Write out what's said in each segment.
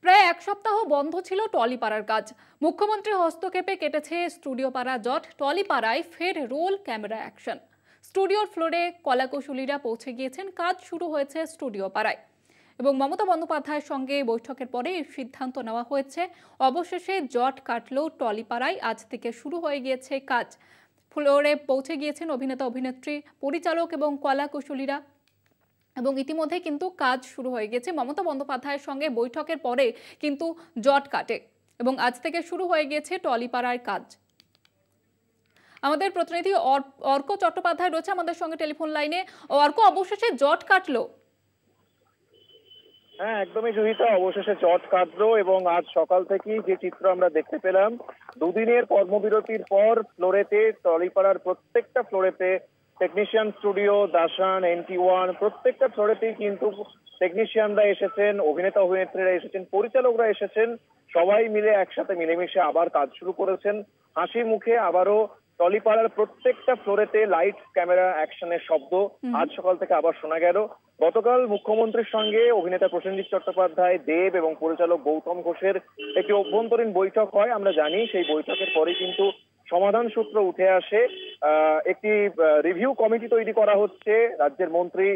প্রায় এক সপ্তাহ বন্ধ ছিল টলিপাড়ার কাজ। মুখ্যমন্ত্রী হস্তক্ষেপে কেটেছে স্টুডিওপাড়া জট। টলিপাড়ায় ফের রোল ক্যামেরা অ্যাকশন। স্টুডিওর ফ্লোরে কলাকুশলীরা পৌঁছে গিয়েছেন, কাজ শুরু হয়েছে স্টুডিওপাড়ায়। এবং মমতা বন্দ্যোপাধ্যায়ের সঙ্গে বৈঠকের পরে এই সিদ্ধান্ত নেওয়া হয়েছে। অবশেষে জট কাটল টলিপাড়ায়। আজ থেকে শুরু হয়ে গিয়েছে কাজ। ফ্লোরে পৌঁছে গিয়েছেন অভিনেতা, অভিনেত্রী, পরিচালক এবং কলাকুশলীরা। এবং ইতিমধ্যে কিন্তু কাজ শুরু হয়ে গেছে। মমতা বন্দ্যোপাধ্যায়ের সঙ্গে বৈঠকের পরে কিন্তু জট কাটে এবং আজ থেকে শুরু হয়ে গেছে টলিপাড়ার কাজ। আমাদের প্রতিনিধি অর্ক চট্টোপাধ্যায় রয়েছে আমাদের সঙ্গে টেলিফোন লাইনে। অর্ক, অবশেষে জট কাটলো? হ্যাঁ, একদমই জয়িতা, অবশেষে জট কাটলো এবং আজ সকাল থেকেই যে চিত্র আমরা দেখতে পেলাম, দুদিনের কর্মবিরতির পর ফ্লোরেতে, টলিপাড়ার প্রত্যেকটা ফ্লোরেতে টেকনিশিয়ান স্টুডিও, দাসান, NT1 প্রত্যেকটা ফ্লোরেতেই কিন্তু টেকনিশিয়ানরা এসেছেন, অভিনেতা অভিনেত্রীরা এসেছেন, পরিচালকরা এসেছেন, সবাই মিলে একসাথে মিলেমিশে আবার কাজ শুরু করেছেন। হাসি মুখে আবারও টলিপাড়ার প্রত্যেকটা ফ্লোরেতে লাইট ক্যামেরা অ্যাকশনের শব্দ আজ সকাল থেকে আবার শোনা গেল। গতকাল মুখ্যমন্ত্রীর সঙ্গে অভিনেতা প্রসেনজিৎ চট্টোপাধ্যায়, দেব এবং পরিচালক গৌতম ঘোষের একটি অভ্যন্তরীণ বৈঠক হয়। আমরা জানি সেই বৈঠকের পরে কিন্তু সমাধান সূত্র উঠে আসে। একটি রিভিউ কমিটি তৈরি করা হচ্ছে রাজ্যের মন্ত্রী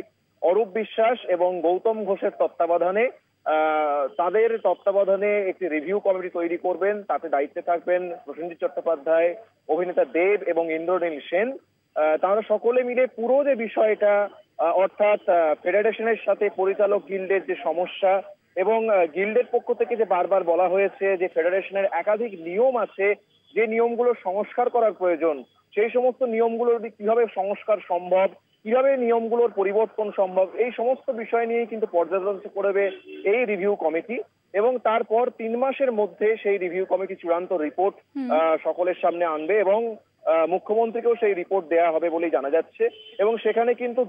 অরূপ বিশ্বাস এবং গৌতম ঘোষের তত্ত্বাবধানে। তাদের তত্ত্বাবধানে একটি রিভিউ কমিটি তৈরি করবেন। তাতে দায়িত্বে থাকবেন প্রসেনজিৎ চট্টোপাধ্যায়, অভিনেতা দেব এবং ইন্দ্রনীল সেন। তারা সকলে মিলে পুরো যে বিষয়টা, অর্থাৎ ফেডারেশনের সাথে পরিচালক গিল্ডের যে সমস্যা এবং গিল্ডের পক্ষ থেকে যে বারবার বলা হয়েছে যে ফেডারেশনের একাধিক নিয়ম আছে, যে নিয়মগুলো সংস্কার করার প্রয়োজন, সেই সমস্ত নিয়মগুলোর কিভাবে সংস্কার সম্ভব, কিভাবে নিয়মগুলোর পরিবর্তন সম্ভব, এই সমস্ত বিষয় নিয়ে কিন্তু পর্যালোচনা করবে এই রিভিউ কমিটি। এবং তারপর 3 মাসের মধ্যে সেই রিভিউ কমিটি চূড়ান্ত রিপোর্ট সকলের সামনে আনবে এবং মুখ্যমন্ত্রীকেও সেই রিপোর্ট দেওয়া হবে বলেই জানা যাচ্ছে। এবং সেখানে কিন্তু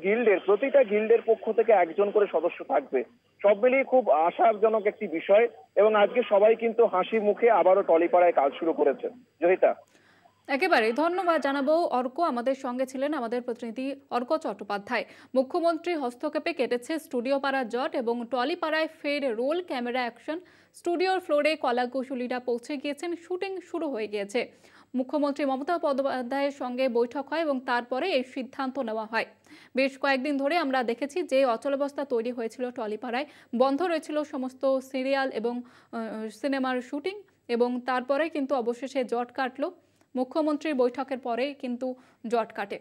প্রতিটা গিল্ডের পক্ষ থেকে একজন করে সদস্য থাকবে। সব মিলিয়ে খুব আশাজনক একটি বিষয় এবং আজকে সবাই কিন্তু হাসি মুখে আবারও টলিপাড়ায় কাজ শুরু করেছে। জয়িতা, একেবারে ধন্যবাদ জানাবো অর্ক। আমাদের সঙ্গে ছিলেন আমাদের প্রতিনিধি অর্ক চট্টোপাধ্যায়। মুখ্যমন্ত্রী হস্তক্ষেপে কেটেছে স্টুডিওপাড়া জট এবং টলিপাড়ায় ফের রোল ক্যামেরা অ্যাকশন। স্টুডিওর ফ্লোরে কলাকুশলীরা পৌঁছে গিয়েছেন, শুটিং শুরু হয়ে গিয়েছে। মুখ্যমন্ত্রী মমতা বন্দ্যোপাধ্যায়ের সঙ্গে বৈঠক হয় এবং তারপরে এই সিদ্ধান্ত নেওয়া হয়। বেশ কয়েকদিন ধরে আমরা দেখেছি যে অচলাবস্থা তৈরি হয়েছিল টলিপাড়ায়, বন্ধ রয়েছিল সমস্ত সিরিয়াল এবং সিনেমার শুটিং এবং তারপরে কিন্তু অবশেষে জট কাটলো। মুখ্যমন্ত্রীর বৈঠকের পরে কিন্তু জট কাটে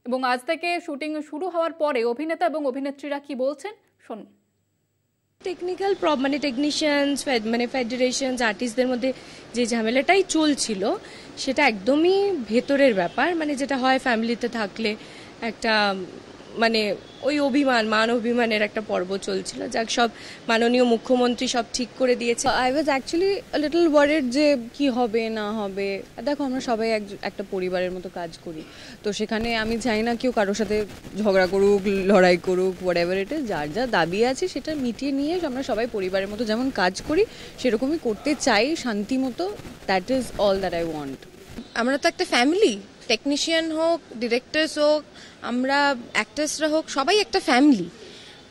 এবং আজ থেকে শুটিং শুরু হওয়ার পরে অভিনেতা এবং অভিনেত্রীরা কি বলছেন শুনুন। টেকনিক্যাল মানে টেকনিশিয়ানস, মানে ফেডারেশনস, আর্টিস্টদের মধ্যে যে ঝামেলাটাই চলছিল সেটা একদমই ভেতরের ব্যাপার, মানে যেটা হয় ফ্যামিলিতে থাকলে একটা মানে ওই মান অভিমানের একটা পর্ব চলছিল। যাক, সব মাননীয় মুখ্যমন্ত্রী সব ঠিক করে দিয়েছে। I was actually little worried যে কি হবে না হবে। দেখো, আমরা সবাই একটা পরিবারের মতো কাজ করি, তো সেখানে আমি চাই না কেউ কারোর সাথে ঝগড়া করুক, লড়াই করুক, হোয়াট এভার ইট ইজ। যার যা দাবি আছে সেটা মিটিয়ে নিয়ে আমরা সবাই পরিবারের মতো যেমন কাজ করি সেরকমই করতে চাই, শান্তি মতো। That is all that I want. আমরা তো একটা ফ্যামিলি, টেকনিশিয়ান হোক, ডিরেক্টরস হোক, আমরা অ্যাক্টার্সরা হোক, সবাই একটা ফ্যামিলি।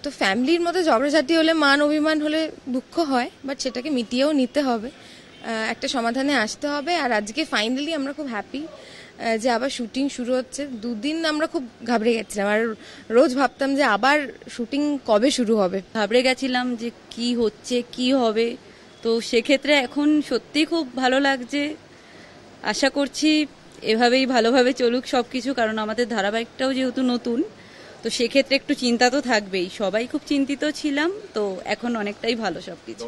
তো ফ্যামিলির মধ্যে ঝগড়াঝাটি হলে, মান অভিমান হলে দুঃখ হয়, বাট সেটাকে মিটিয়েও নিতে হবে, একটা সমাধানে আসতে হবে। আর আজকে ফাইনালি আমরা খুব হ্যাপি যে আবার শুটিং শুরু হচ্ছে। 2 দিন আমরা খুব ঘাবড়ে গেছিলাম, আর রোজ ভাবতাম যে আবার শুটিং কবে শুরু হবে। ঘাবড়ে গেছিলাম যে কি হচ্ছে, কি হবে। তো সেক্ষেত্রে এখন সত্যি খুব ভালো লাগছে। আশা করছি এভাবেই ভালোভাবে চলুক সবকিছু, কারণ আমাদের ধারাবাহিকটাও যেহেতু নতুন, তো সেক্ষেত্রে একটু চিন্তা তো থাকবেই। সবাই খুব চিন্তিত ছিলাম, তো এখন অনেকটাই ভালো সবকিছু।